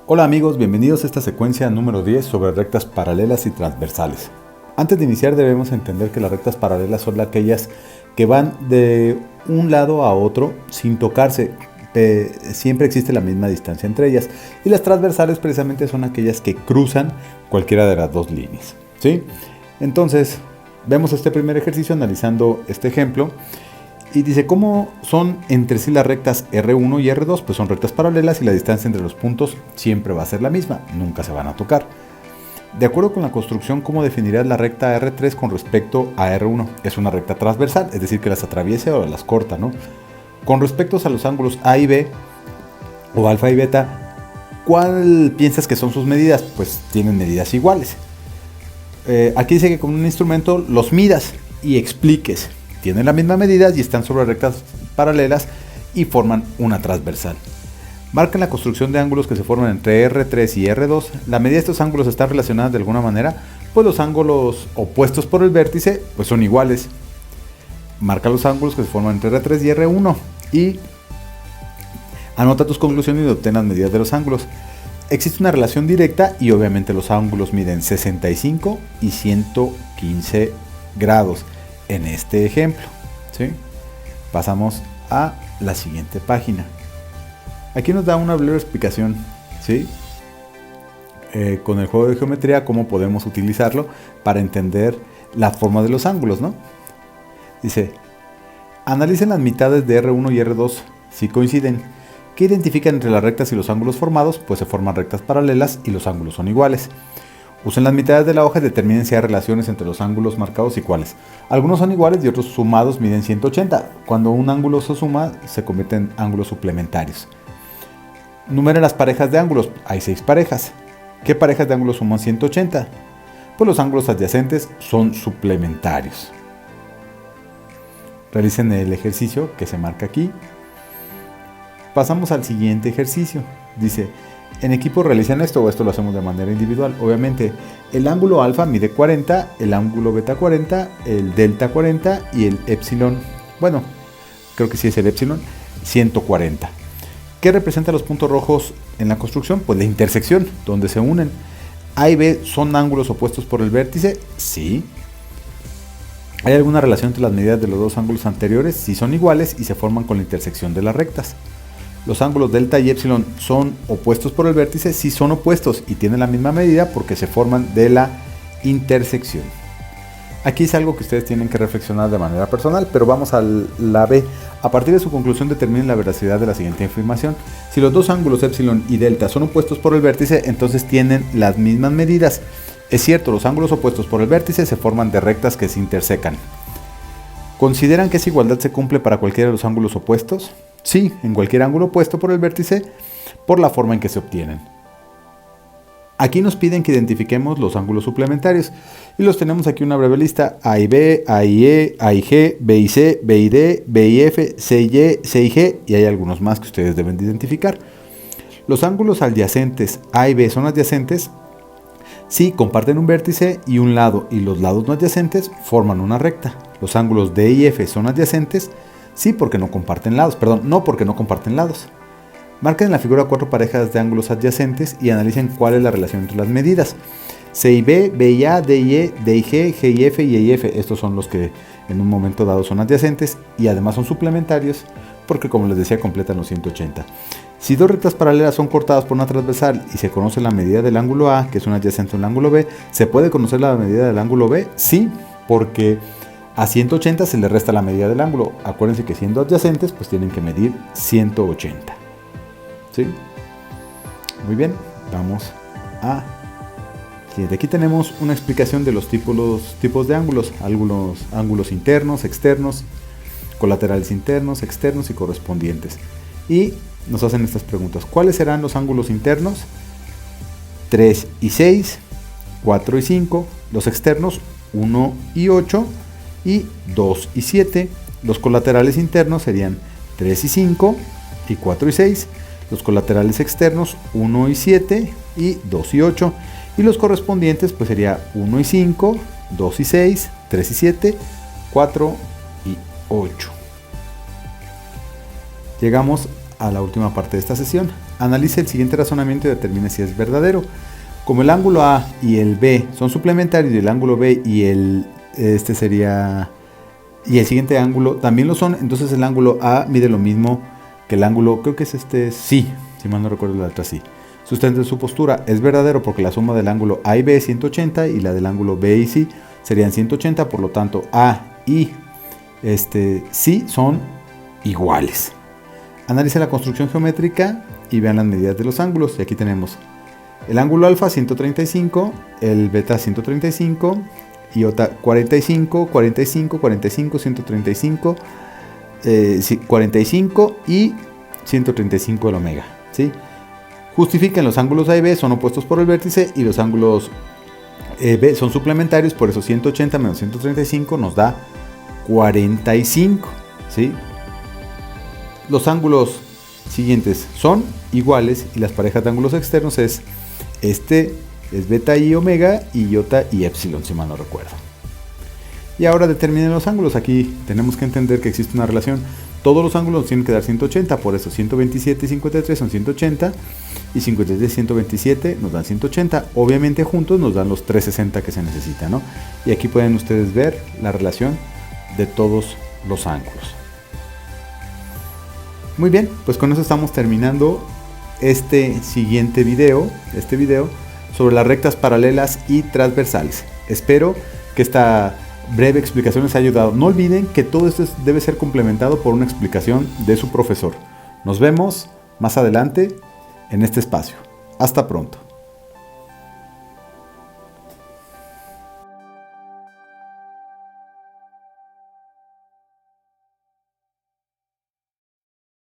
Hola amigos, bienvenidos a esta secuencia número 10 sobre rectas paralelas y transversales. Antes de iniciar debemos entender que las rectas paralelas son aquellas que van de un lado a otro sin tocarse, siempre existe la misma distancia entre ellas, y las transversales precisamente son aquellas que cruzan cualquiera de las dos líneas, ¿sí? Entonces vemos este primer ejercicio analizando este ejemplo. Y dice, ¿cómo son entre sí las rectas R1 y R2? Pues son rectas paralelas y la distancia entre los puntos siempre va a ser la misma, nunca se van a tocar. De acuerdo con la construcción, ¿cómo definirás la recta R3 con respecto a R1? Es una recta transversal, es decir, que las atraviesa o las corta, ¿no? Con respecto a los ángulos A y B, o alfa y beta, ¿cuál piensas que son sus medidas? Pues tienen medidas iguales. Aquí dice que con un instrumento los midas y expliques. Tienen la misma medida y están sobre rectas paralelas y forman una transversal. Marcan la construcción de ángulos que se forman entre R3 y R2. La medida de estos ángulos está relacionada de alguna manera, pues los ángulos opuestos por el vértice pues son iguales. Marca los ángulos que se forman entre R3 y R1 y anota tus conclusiones y obtén las medidas de los ángulos. Existe una relación directa y obviamente los ángulos miden 65 y 115 grados. En este ejemplo, ¿sí? Pasamos a la siguiente página. Aquí nos da una breve explicación, ¿sí? Con el juego de geometría, cómo podemos utilizarlo para entender la forma de los ángulos, ¿no? Dice, analicen las mitades de R1 y R2 si coinciden. ¿Qué identifican entre las rectas y los ángulos formados? Pues se forman rectas paralelas y los ángulos son iguales. Usen las mitades de la hoja y determinen si hay relaciones entre los ángulos marcados y cuáles. Algunos son iguales y otros sumados miden 180. Cuando un ángulo se suma, se convierte en ángulos suplementarios. Numeren las parejas de ángulos. Hay 6 parejas. ¿Qué parejas de ángulos suman 180? Pues los ángulos adyacentes son suplementarios. Realicen el ejercicio que se marca aquí. Pasamos al siguiente ejercicio. Dice, en equipo realizan esto o esto lo hacemos de manera individual. Obviamente el ángulo alfa mide 40, el ángulo beta 40, el delta 40 y el epsilon, bueno, creo que sí es el epsilon, 140. ¿Qué representan los puntos rojos en la construcción? Pues la intersección, donde se unen. A y B son ángulos opuestos por el vértice, sí. ¿Hay alguna relación entre las medidas de los dos ángulos anteriores? Sí, son iguales y se forman con la intersección de las rectas. Los ángulos delta y epsilon son opuestos por el vértice, sí son opuestos y tienen la misma medida porque se forman de la intersección. Aquí es algo que ustedes tienen que reflexionar de manera personal, pero vamos a la B. A partir de su conclusión determinen la veracidad de la siguiente afirmación. Si los dos ángulos epsilon y delta son opuestos por el vértice, entonces tienen las mismas medidas. Es cierto, los ángulos opuestos por el vértice se forman de rectas que se intersecan. ¿Consideran que esa igualdad se cumple para cualquiera de los ángulos opuestos? Sí, en cualquier ángulo opuesto por el vértice, por la forma en que se obtienen. Aquí nos piden que identifiquemos los ángulos suplementarios y los tenemos aquí una breve lista: A y B, A y E, A y G, B y C, B y D, B y F, C y E, C y G, y hay algunos más que ustedes deben de identificar. Los ángulos adyacentes A y B son adyacentes si comparten un vértice y un lado, y los lados no adyacentes forman una recta. Los ángulos D y F son adyacentes sí porque no comparten lados, no porque no comparten lados. Marquen en la figura 4 parejas de ángulos adyacentes y analicen cuál es la relación entre las medidas. C y B, B y A, D y E, D y G, G y F y E y F. Estos son los que en un momento dado son adyacentes y además son suplementarios porque, como les decía, completan los 180. Si dos rectas paralelas son cortadas por una transversal y se conoce la medida del ángulo A, que es un adyacente al ángulo B, ¿se puede conocer la medida del ángulo B? Sí, porque a 180 se le resta la medida del ángulo. Acuérdense que siendo adyacentes, pues tienen que medir 180. ¿Sí? Muy bien, vamos a... Aquí tenemos una explicación de los tipos de ángulos. Ángulos internos, externos, colaterales internos, externos y correspondientes. Y nos hacen estas preguntas. ¿Cuáles serán los ángulos internos? 3 y 6, 4 y 5. Los externos, 1 y 8. Y 2 y 7. Los colaterales internos serían 3 y 5 y 4 y 6. Los colaterales externos 1 y 7 y 2 y 8. Y los correspondientes pues sería 1 y 5, 2 y 6, 3 y 7, 4 y 8. Llegamos a la última parte de esta sesión. Analice el siguiente razonamiento y determine si es verdadero. Como el ángulo A y el B son suplementarios y el ángulo B y el siguiente ángulo también lo son, entonces el ángulo A mide lo mismo que el ángulo, creo que es sí, si mal no recuerdo la letra sí. Sustente su postura, es verdadero porque la suma del ángulo A y B es 180 y la del ángulo B y C serían 180, por lo tanto A y sí son iguales. Analice la construcción geométrica y vean las medidas de los ángulos. Y aquí tenemos el ángulo alfa 135, el beta 135, iota 45, 45, 45, 135, 45 y 135 el omega, ¿sí? Justifiquen los ángulos A y B son opuestos por el vértice y los ángulos B son suplementarios, por eso 180 menos 135 nos da 45, ¿sí? Los ángulos siguientes son iguales y las parejas de ángulos externos es beta y omega y iota y epsilon, si mal no recuerdo. Y ahora determinen los ángulos. Aquí tenemos que entender que existe una relación. Todos los ángulos tienen que dar 180, por eso 127 y 53 son 180 y 53 y 127 nos dan 180. Obviamente juntos nos dan los 360 que se necesitan, ¿no? Y aquí pueden ustedes ver la relación de todos los ángulos. Muy bien, pues con eso estamos terminando este video sobre las rectas paralelas y transversales. Espero que esta breve explicación les haya ayudado. No olviden que todo esto debe ser complementado por una explicación de su profesor. Nos vemos más adelante en este espacio. Hasta pronto.